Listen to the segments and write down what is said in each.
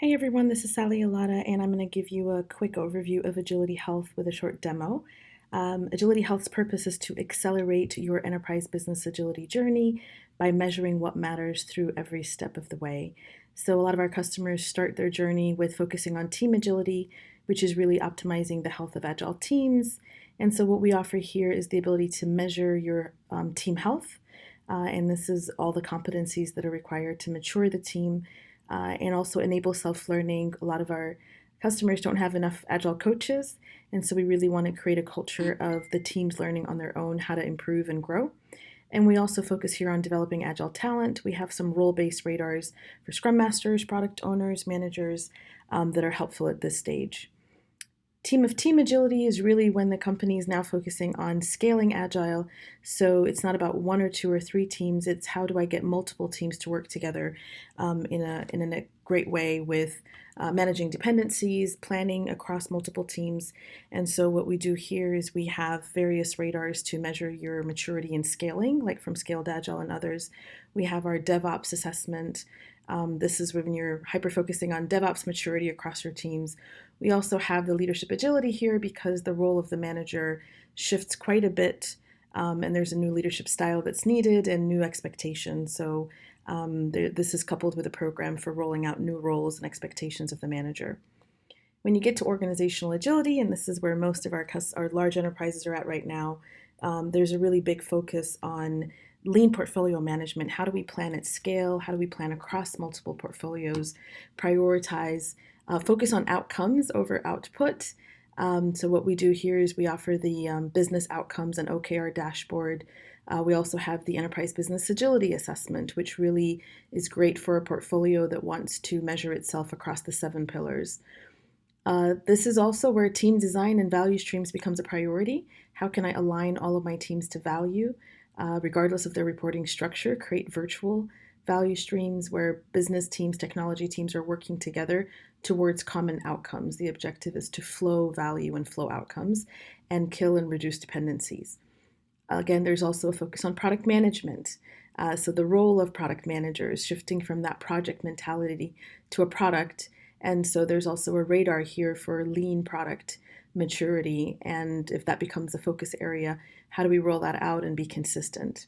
Hey everyone, this is Sally Alada, and I'm going to give you a quick overview of AgilityHealth with a short demo. AgilityHealth's purpose is to accelerate your enterprise business agility journey by measuring what matters through every step of the way. So, a lot of our customers start their journey with focusing on team agility, which is really optimizing the health of agile teams. And so, what we offer here is the ability to measure your team health. And this is all the competencies that are required to mature the team and also enable self-learning. A lot of our customers don't have enough agile coaches, and so we really want to create a culture of the teams learning on their own how to improve and grow. And we also focus here on developing agile talent. We have some role-based radars for scrum masters, product owners, managers that are helpful at this stage. Team of team agility is really when the company is now focusing on scaling agile. So it's not about one or two or three teams. It's how do I get multiple teams to work together in a great way with managing dependencies, planning across multiple teams. And so what we do here is we have various radars to measure your maturity in scaling, like from Scaled Agile and others. We have our DevOps assessment. This is when you're hyper-focusing on DevOps maturity across your teams. We also have the leadership agility here because the role of the manager shifts quite a bit, and there's a new leadership style that's needed and new expectations. So this is coupled with a program for rolling out new roles and expectations of the manager. When you get to organizational agility, and this is where most of our large enterprises are at right now, there's a really big focus on lean portfolio management. How do we plan at scale? How do we plan across multiple portfolios? Prioritize, focus on outcomes over output. So what we do here is we offer the business outcomes and OKR dashboard. We also have the enterprise business agility assessment, which really is great for a portfolio that wants to measure itself across the 7 pillars. This is also where team design and value streams becomes a priority. How can I align all of my teams to value, regardless of their reporting structure, create virtual value streams where business teams, technology teams are working together towards common outcomes. The objective is to flow value and flow outcomes and kill and reduce dependencies. Again, there's also a focus on product management. So the role of product managers shifting from that project mentality to a product. And so there's also a radar here for lean product maturity. And if that becomes a focus area, how do we roll that out and be consistent?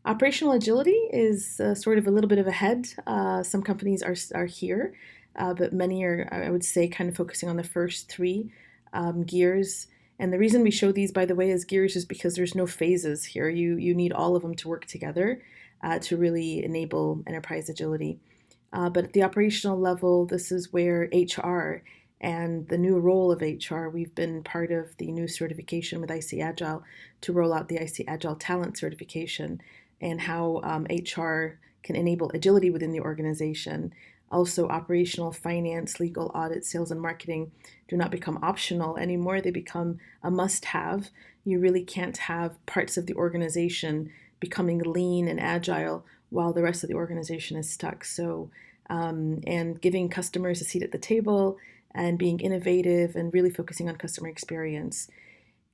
Operational agility is sort of a little bit of ahead. Some companies are here, but many are, I would say, kind of focusing on the first 3 gears. And the reason we show these, by the way, as gears is because there's no phases here. You need all of them to work together to really enable enterprise agility. But at the operational level, this is where HR and the new role of HR, we've been part of the new certification with IC Agile to roll out the IC Agile Talent Certification and how HR can enable agility within the organization. Also, operational, finance, legal, audit, sales, and marketing do not become optional anymore. They become a must-have. You really can't have parts of the organization becoming lean and agile while the rest of the organization is stuck. So, and giving customers a seat at the table and being innovative and really focusing on customer experience.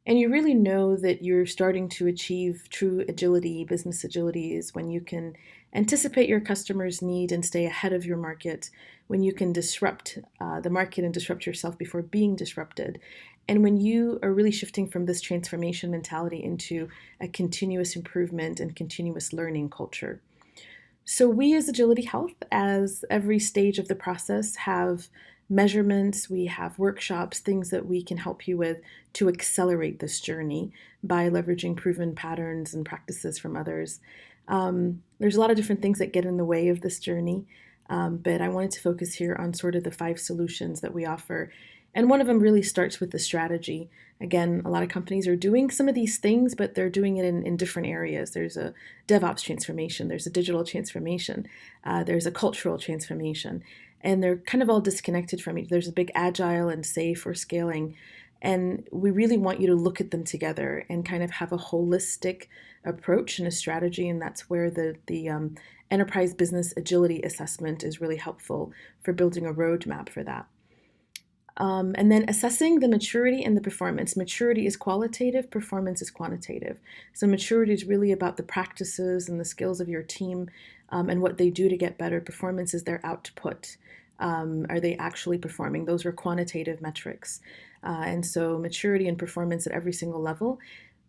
And you really know that you're starting to achieve true agility, business agility, is when you can anticipate your customer's need and stay ahead of your market, when you can disrupt the market and disrupt yourself before being disrupted. And when you are really shifting from this transformation mentality into a continuous improvement and continuous learning culture. So we as AgilityHealth, as every stage of the process, have measurements, we have workshops, things that we can help you with to accelerate this journey by leveraging proven patterns and practices from others. There's a lot of different things that get in the way of this journey, but I wanted to focus here on sort of the 5 solutions that we offer. And one of them really starts with the strategy. Again, a lot of companies are doing some of these things, but they're doing it in different areas. There's a DevOps transformation, there's a digital transformation, there's a cultural transformation, and they're kind of all disconnected from each other. There's a big agile and safe or scaling. And we really want you to look at them together and kind of have a holistic approach and a strategy. And that's where the enterprise business agility assessment is really helpful for building a roadmap for that. And then assessing the maturity and the performance. Maturity is qualitative, performance is quantitative. So maturity is really about the practices and the skills of your team and what they do to get better. Performance is their output. Are they actually performing? Those are quantitative metrics. And so maturity and performance at every single level.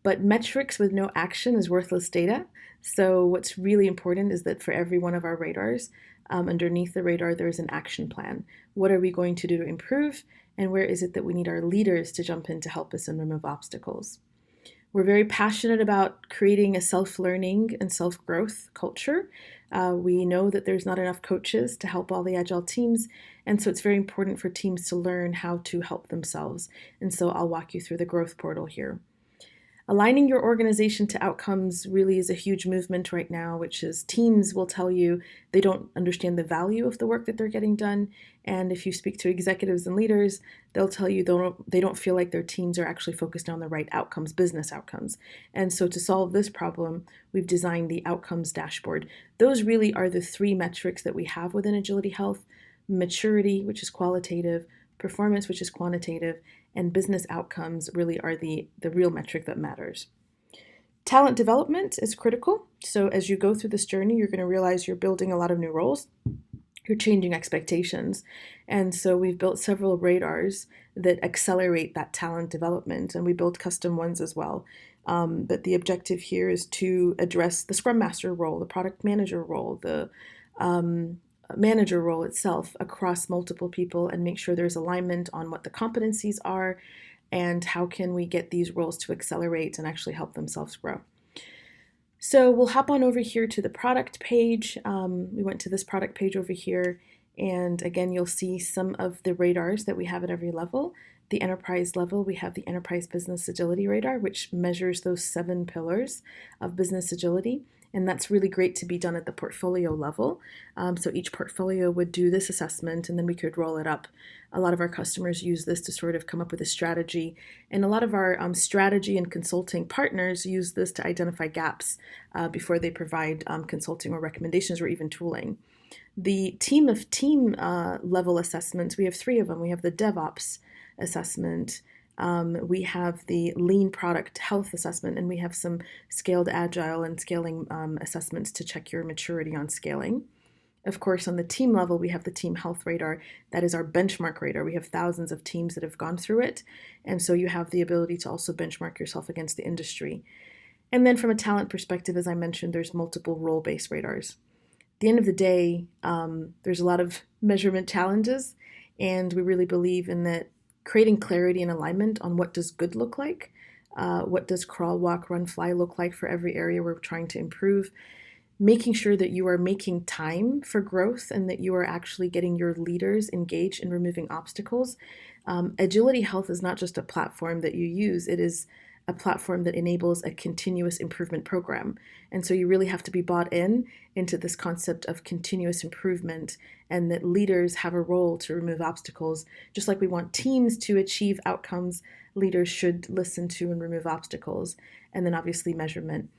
But metrics with no action is worthless data. So what's really important is that for every one of our radars, underneath the radar, there is an action plan. What are we going to do to improve? And where is it that we need our leaders to jump in to help us and remove obstacles? We're very passionate about creating a self-learning and self-growth culture. We know that there's not enough coaches to help all the Agile teams, and so it's very important for teams to learn how to help themselves. And so I'll walk you through the growth portal here. Aligning your organization to outcomes really is a huge movement right now, which is teams will tell you they don't understand the value of the work that they're getting done. And if you speak to executives and leaders, they'll tell you they don't feel like their teams are actually focused on the right outcomes, business outcomes. And so to solve this problem, we've designed the outcomes dashboard. Those really are the three metrics that we have within Agility Health: maturity, which is qualitative; performance, which is quantitative; and business outcomes really are the real metric that matters. Talent development is critical. So as you go through this journey, you're going to realize you're building a lot of new roles. You're changing expectations. And so we've built several radars that accelerate that talent development, and we build custom ones as well. But the objective here is to address the Scrum Master role, the Product Manager role, the manager role itself across multiple people, and make sure there's alignment on what the competencies are and how can we get these roles to accelerate and actually help themselves grow. So we'll hop on over here to the product page. We went to this product page over here, and again, you'll see some of the radars that we have at every level. The enterprise level, we have the Enterprise Business Agility Radar, which measures those 7 pillars of business agility. And that's really great to be done at the portfolio level. So each portfolio would do this assessment, and then we could roll it up. A lot of our customers use this to sort of come up with a strategy. And a lot of our strategy and consulting partners use this to identify gaps before they provide consulting or recommendations or even tooling. The team level assessments, we have 3 of them. We have the DevOps assessment, we have the lean product health assessment, and we have some scaled agile and scaling assessments to check your maturity on scaling. Of course, on the team level, we have the team health radar. That is our benchmark radar. We have thousands of teams that have gone through it, and so you have the ability to also benchmark yourself against the industry. And then from a talent perspective, as I mentioned, there's multiple role-based radars. At the end of the day, there's a lot of measurement challenges, and we really believe in that creating clarity and alignment on what does good look like, what does crawl, walk, run, fly look like for every area we're trying to improve, making sure that you are making time for growth and that you are actually getting your leaders engaged in removing obstacles. Agility Health is not just a platform that you use, it is a platform that enables a continuous improvement program. And so you really have to be bought into this concept of continuous improvement, and that leaders have a role to remove obstacles. Just like we want teams to achieve outcomes, leaders should listen to and remove obstacles. And then obviously measurement.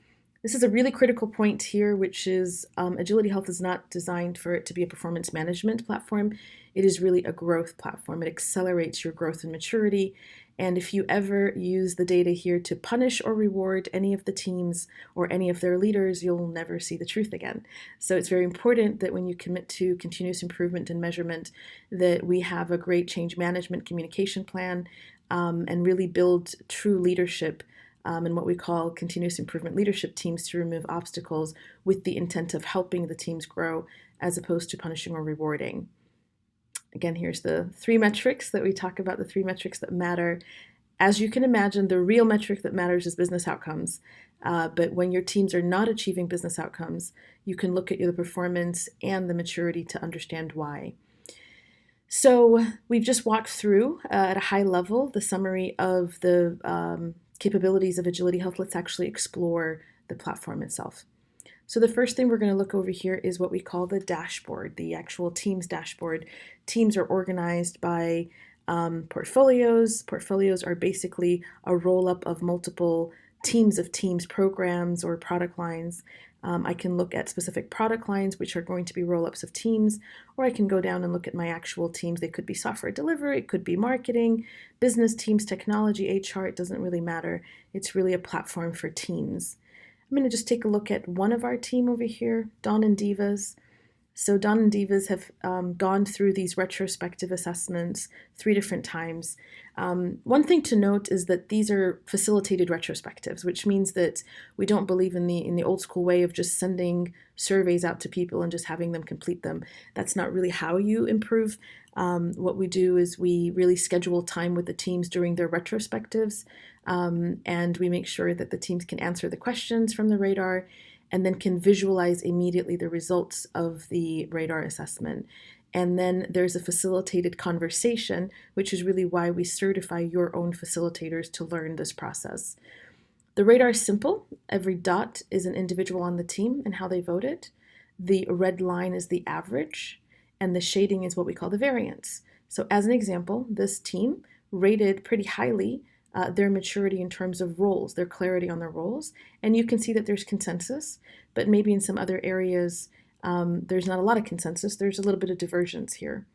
This is a really critical point here, which is Agility Health is not designed for it to be a performance management platform. It is really a growth platform. It accelerates your growth and maturity. And if you ever use the data here to punish or reward any of the teams or any of their leaders, you'll never see the truth again. So it's very important that when you commit to continuous improvement and measurement, that we have a great change management communication plan and really build true leadership and what we call continuous improvement leadership teams to remove obstacles with the intent of helping the teams grow as opposed to punishing or rewarding. Again, here's the 3 metrics that we talk about, the 3 metrics that matter. As you can imagine, the real metric that matters is business outcomes. But when your teams are not achieving business outcomes, you can look at the performance and the maturity to understand why. So we've just walked through at a high level the summary of the capabilities of Agility Health. Let's actually explore the platform itself. So the first thing we're going to look over here is what we call the dashboard, the actual teams dashboard. Teams are organized by portfolios. Portfolios are basically a roll-up of multiple teams of teams, programs, or product lines. I can look at specific product lines, which are going to be roll-ups of teams, or I can go down and look at my actual teams. They could be software delivery, it could be marketing, business teams, technology, HR, it doesn't really matter. It's really a platform for teams. I'm going to just take a look at one of our team over here, Dawn and Divas. So Don and Divas have gone through these retrospective assessments 3 different times. One thing to note is that these are facilitated retrospectives, which means that we don't believe in the old school way of just sending surveys out to people and just having them complete them. That's not really how you improve. What we do is we really schedule time with the teams during their retrospectives, and we make sure that the teams can answer the questions from the radar and then can visualize immediately the results of the radar assessment. And then there's a facilitated conversation, which is really why we certify your own facilitators to learn this process. The radar is simple. Every dot is an individual on the team and how they voted. The red line is the average, and the shading is what we call the variance. So as an example, this team rated pretty highly their maturity in terms of roles, their clarity on their roles. And you can see that there's consensus, but maybe in some other areas, there's not a lot of consensus. There's a little bit of divergence here.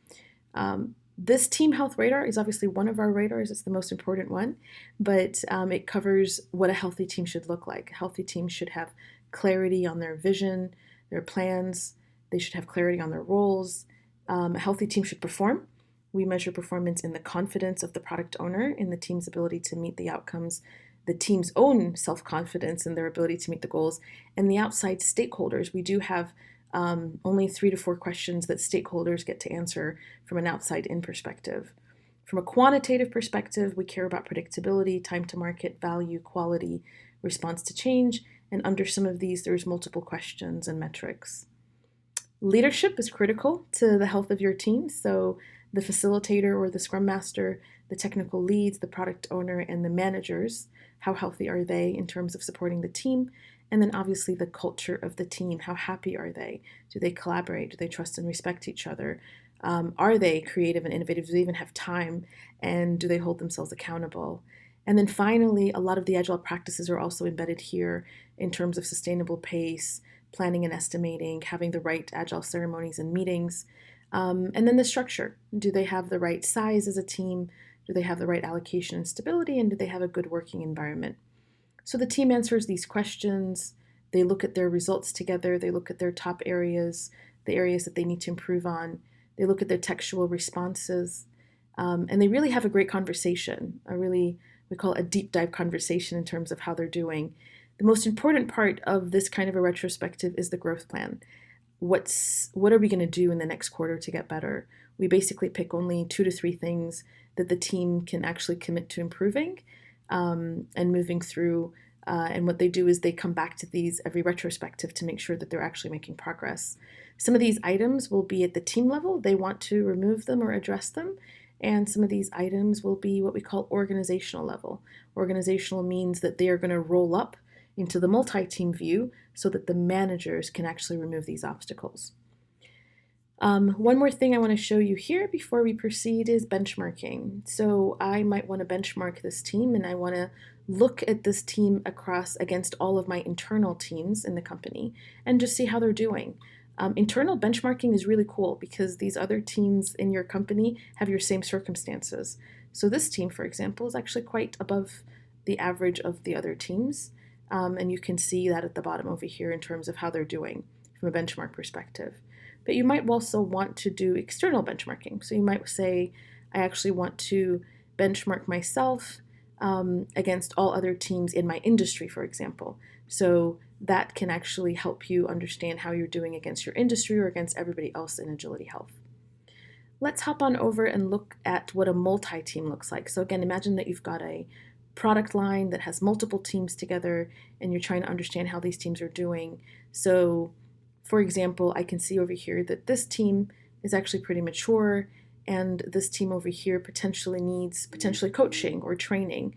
This team health radar is obviously one of our radars. It's the most important one, but it covers what a healthy team should look like. A healthy team should have clarity on their vision, their plans. They should have clarity on their roles. A healthy team should perform. We measure performance in the confidence of the product owner, in the team's ability to meet the outcomes, the team's own self-confidence in their ability to meet the goals, and the outside stakeholders. We do have only 3 to 4 questions that stakeholders get to answer from an outside-in perspective. From a quantitative perspective, we care about predictability, time to market, value, quality, response to change, and under some of these, there's multiple questions and metrics. Leadership is critical to the health of your team, so the facilitator or the scrum master, the technical leads, the product owner, and the managers, how healthy are they in terms of supporting the team? And then obviously the culture of the team, how happy are they? Do they collaborate? Do they trust and respect each other? Are they creative and innovative? Do they even have time? And do they hold themselves accountable? And then finally, a lot of the agile practices are also embedded here in terms of sustainable pace, planning and estimating, having the right agile ceremonies and meetings. And then the structure. Do they have the right size as a team? Do they have the right allocation and stability? And do they have a good working environment? So the team answers these questions. They look at their results together. They look at their top areas, the areas that they need to improve on. They look at their textual responses. And they really have a great conversation, we call it a deep dive conversation in terms of how they're doing. The most important part of this kind of a retrospective is the growth plan. What are we going to do in the next quarter to get better? We basically pick only 2 to 3 things that the team can actually commit to improving and moving through. And what they do is they come back to these every retrospective to make sure that they're actually making progress. Some of these items will be at the team level. They want to remove them or address them. And some of these items will be what we call organizational level. Organizational means that they are going to roll up into the multi-team view so that the managers can actually remove these obstacles. One more thing I want to show you here before we proceed is benchmarking. So I might want to benchmark this team, and I want to look at this team against all of my internal teams in the company and just see how they're doing. Internal benchmarking is really cool because these other teams in your company have your same circumstances. So this team, for example, is actually quite above the average of the other teams. And you can see that at the bottom over here in terms of how they're doing from a benchmark perspective. But you might also want to do external benchmarking. So you might say, I actually want to benchmark myself against all other teams in my industry, for example. So that can actually help you understand how you're doing against your industry or against everybody else in Agility Health. Let's hop on over and look at what a multi-team looks like. So again, imagine that you've got a product line that has multiple teams together and you're trying to understand how these teams are doing. So for example, I can see over here that this team is actually pretty mature and this team over here potentially needs coaching or training.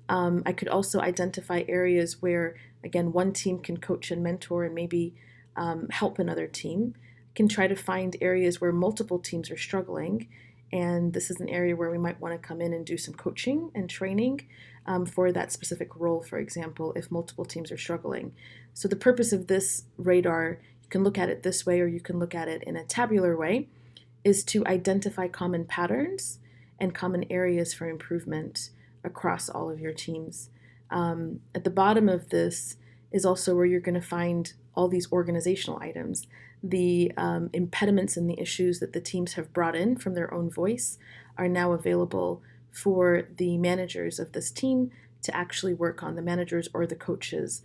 I could also identify areas where, again, one team can coach and mentor and maybe help another team. I can try to find areas where multiple teams are struggling, and this is an area where we might want to come in and do some coaching and training for that specific role, for example, if multiple teams are struggling. So the purpose of this radar, you can look at it this way or you can look at it in a tabular way, is to identify common patterns and common areas for improvement across all of your teams. At the bottom of this is also where you're going to find all these organizational items. the impediments and the issues that the teams have brought in from their own voice are now available for the managers of this team to actually work on, the managers or the coaches.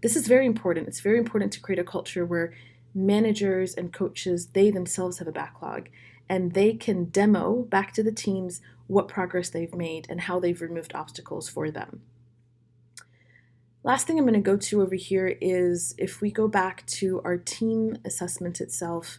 This is very important. It's very important to create a culture where managers and coaches, they themselves have a backlog, and they can demo back to the teams what progress they've made and how they've removed obstacles for them. Last thing I'm going to go to over here is if we go back to our team assessment itself,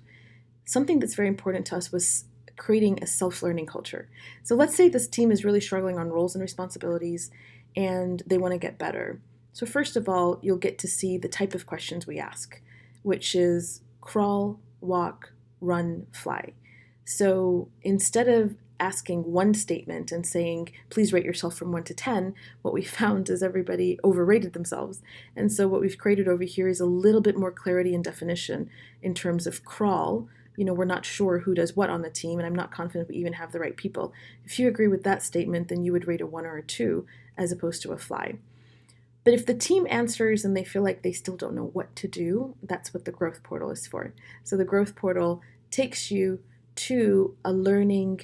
something that's very important to us was creating a self-learning culture. So let's say this team is really struggling on roles and responsibilities and they want to get better. So first of all, you'll get to see the type of questions we ask, which is crawl, walk, run, fly. So instead of asking one statement and saying, please rate yourself from 1 to 10, what we found is everybody overrated themselves. And so what we've created over here is a little bit more clarity and definition in terms of crawl. We're not sure who does what on the team, and I'm not confident we even have the right people. If you agree with that statement, then you would rate a 1 or a 2 as opposed to a fly. But if the team answers and they feel like they still don't know what to do, that's what the growth portal is for. So the growth portal takes you to a learning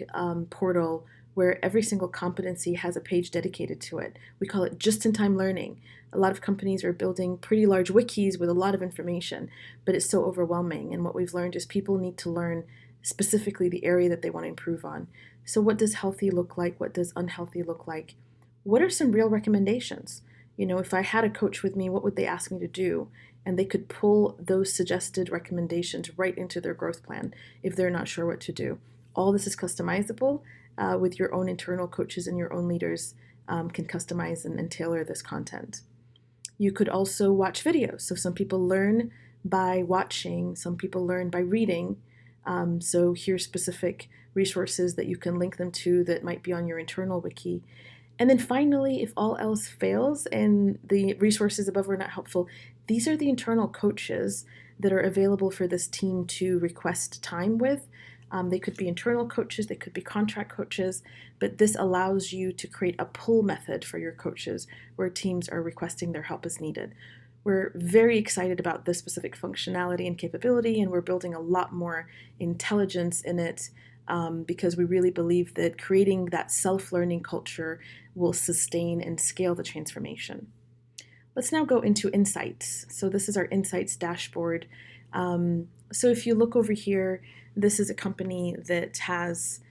portal where every single competency has a page dedicated to it. We call it just-in-time learning. A lot of companies are building pretty large wikis with a lot of information, but it's so overwhelming. And what we've learned is people need to learn specifically the area that they want to improve on. So what does healthy look like? What does unhealthy look like? What are some real recommendations? If I had a coach with me, what would they ask me to do? And they could pull those suggested recommendations right into their growth plan if they're not sure what to do. All this is customizable with your own internal coaches, and your own leaders can customize and tailor this content. You could also watch videos. So some people learn by watching, some people learn by reading. So here's specific resources that you can link them to that might be on your internal wiki. And then finally, if all else fails and the resources above are not helpful, these are the internal coaches that are available for this team to request time with. They could be internal coaches, they could be contract coaches, but this allows you to create a pull method for your coaches where teams are requesting their help as needed. We're very excited about this specific functionality and capability, and we're building a lot more intelligence in it because we really believe that creating that self-learning culture will sustain and scale the transformation. Let's now go into insights. So this is our insights dashboard. So if you look over here, this is a company that has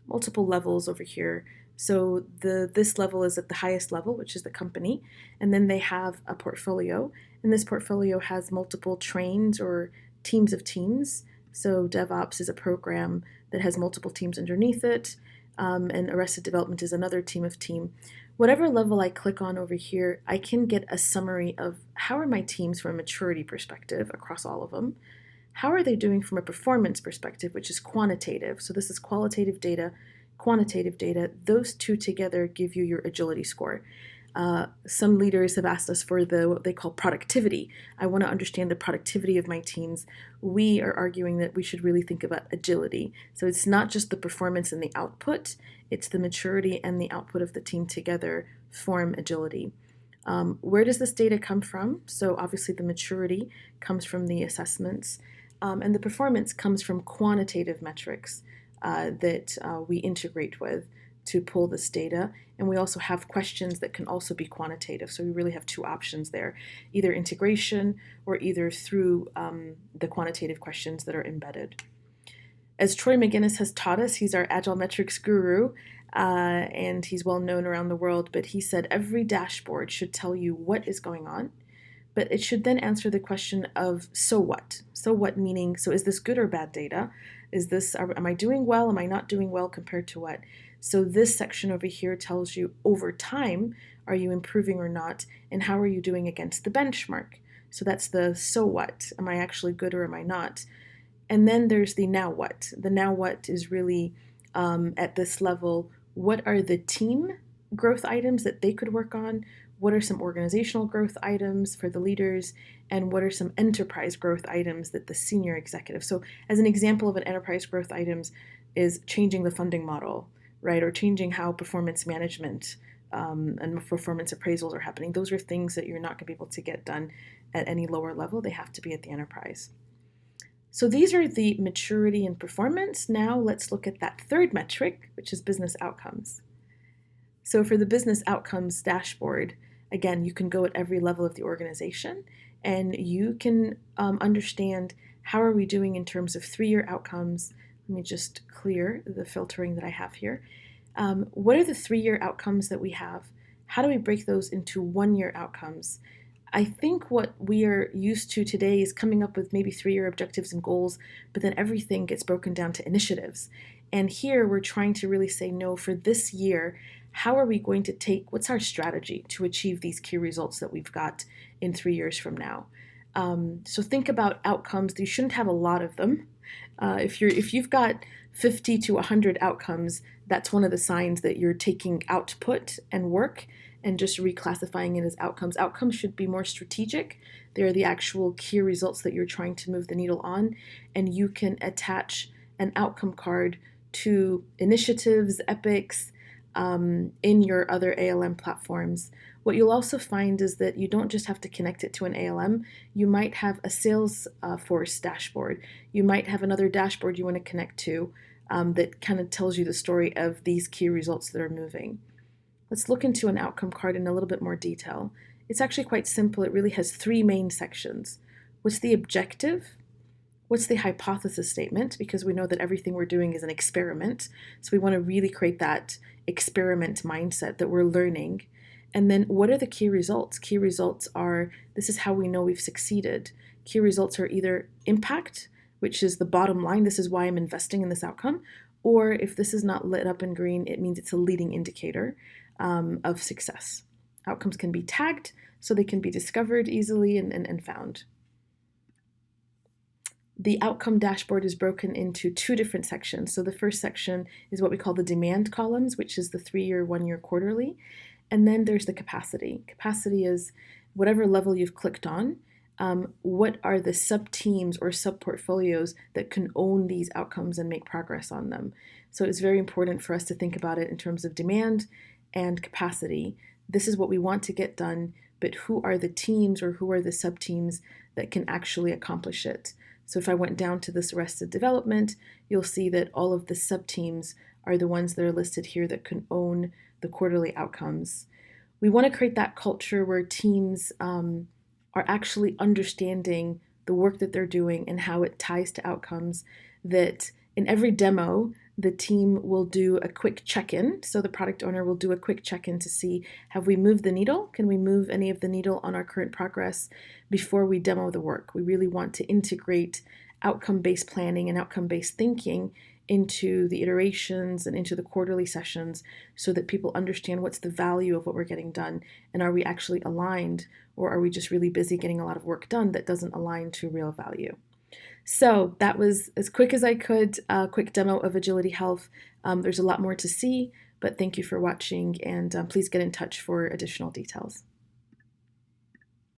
multiple levels over here. So this level is at the highest level, which is the company, and then they have a portfolio, and this portfolio has multiple trains or teams of teams. So DevOps is a program that has multiple teams underneath it, and Arrested Development is another team of team. Whatever level I click on over here, I can get a summary of how are my teams from a maturity perspective across all of them. How are they doing from a performance perspective, which is quantitative? So this is qualitative data, quantitative data. Those two together give you your agility score. Some leaders have asked us for what they call productivity. I want to understand the productivity of my teams. We are arguing that we should really think about agility. So it's not just the performance and the output, it's the maturity and the output of the team together form agility. Where does this data come from? So obviously the maturity comes from the assessments, and the performance comes from quantitative metrics that we integrate with to pull this data. And we also have questions that can also be quantitative. So we really have two options there, either integration or either through the quantitative questions that are embedded. As Troy McGinnis has taught us, he's our Agile metrics guru, and he's well known around the world, but he said every dashboard should tell you what is going on, but it should then answer the question of so what? So what meaning, so is this good or bad data? Am I doing well? Am I not doing well compared to what? So this section over here tells you over time, are you improving or not? And how are you doing against the benchmark? So that's the so what? Am I actually good or am I not? And then there's the now what. The now what is really at this level, what are the team growth items that they could work on? What are some organizational growth items for the leaders? And what are some enterprise growth items that the senior executive? So as an example of an enterprise growth items is changing the funding model, right? Or changing how performance management and performance appraisals are happening. Those are things that you're not going to be able to get done at any lower level. They have to be at the enterprise. So these are the maturity and performance. Now let's look at that third metric, which is business outcomes. So for the business outcomes dashboard, again, you can go at every level of the organization and you can understand how are we doing in terms of 3-year outcomes. Let me just clear the filtering that I have here. What are the 3-year outcomes that we have? How do we break those into 1-year outcomes? I think what we are used to today is coming up with maybe 3-year objectives and goals, but then everything gets broken down to initiatives. And here we're trying to really say, no, for this year, how are we going to what's our strategy to achieve these key results that we've got in 3 years from now? So think about outcomes. You shouldn't have a lot of them. If you've got 50 to 100 outcomes, that's one of the signs that you're taking output and work and just reclassifying it as outcomes. Outcomes should be more strategic. They're the actual key results that you're trying to move the needle on, and you can attach an outcome card to initiatives, epics, in your other ALM platforms. What you'll also find is that you don't just have to connect it to an ALM. You might have a Salesforce dashboard. You might have another dashboard you want to connect to that kind of tells you the story of these key results that are moving. Let's look into an outcome card in a little bit more detail. It's actually quite simple. It really has 3 main sections. What's the objective? What's the hypothesis statement? Because we know that everything we're doing is an experiment. So we want to really create that experiment mindset that we're learning. And then what are the key results? Key results are, this is how we know we've succeeded. Key results are either impact, which is the bottom line, this is why I'm investing in this outcome, or if this is not lit up in green, it means it's a leading indicator of success. Outcomes can be tagged so they can be discovered easily and found. The outcome dashboard is broken into 2 different sections. So the first section is what we call the demand columns, which is the 3-year, 1-year, quarterly. And then there's the capacity. Capacity is whatever level you've clicked on. What are the sub-teams or sub-portfolios that can own these outcomes and make progress on them? So it's very important for us to think about it in terms of demand and capacity. This is what we want to get done, but who are the teams or who are the sub-teams that can actually accomplish it? So if I went down to this arrested development, you'll see that all of the sub-teams are the ones that are listed here that can own the quarterly outcomes. We want to create that culture where teams are actually understanding the work that they're doing and how it ties to outcomes, that in every demo, the team will do a quick check-in. So the product owner will do a quick check-in to see, have we moved the needle? Can we move any of the needle on our current progress before we demo the work? We really want to integrate outcome-based planning and outcome-based thinking into the iterations and into the quarterly sessions so that people understand what's the value of what we're getting done, and are we actually aligned, or are we just really busy getting a lot of work done that doesn't align to real value? So that was as quick as I could, a quick demo of AgilityHealth. There's a lot more to see, but thank you for watching, and please get in touch for additional details.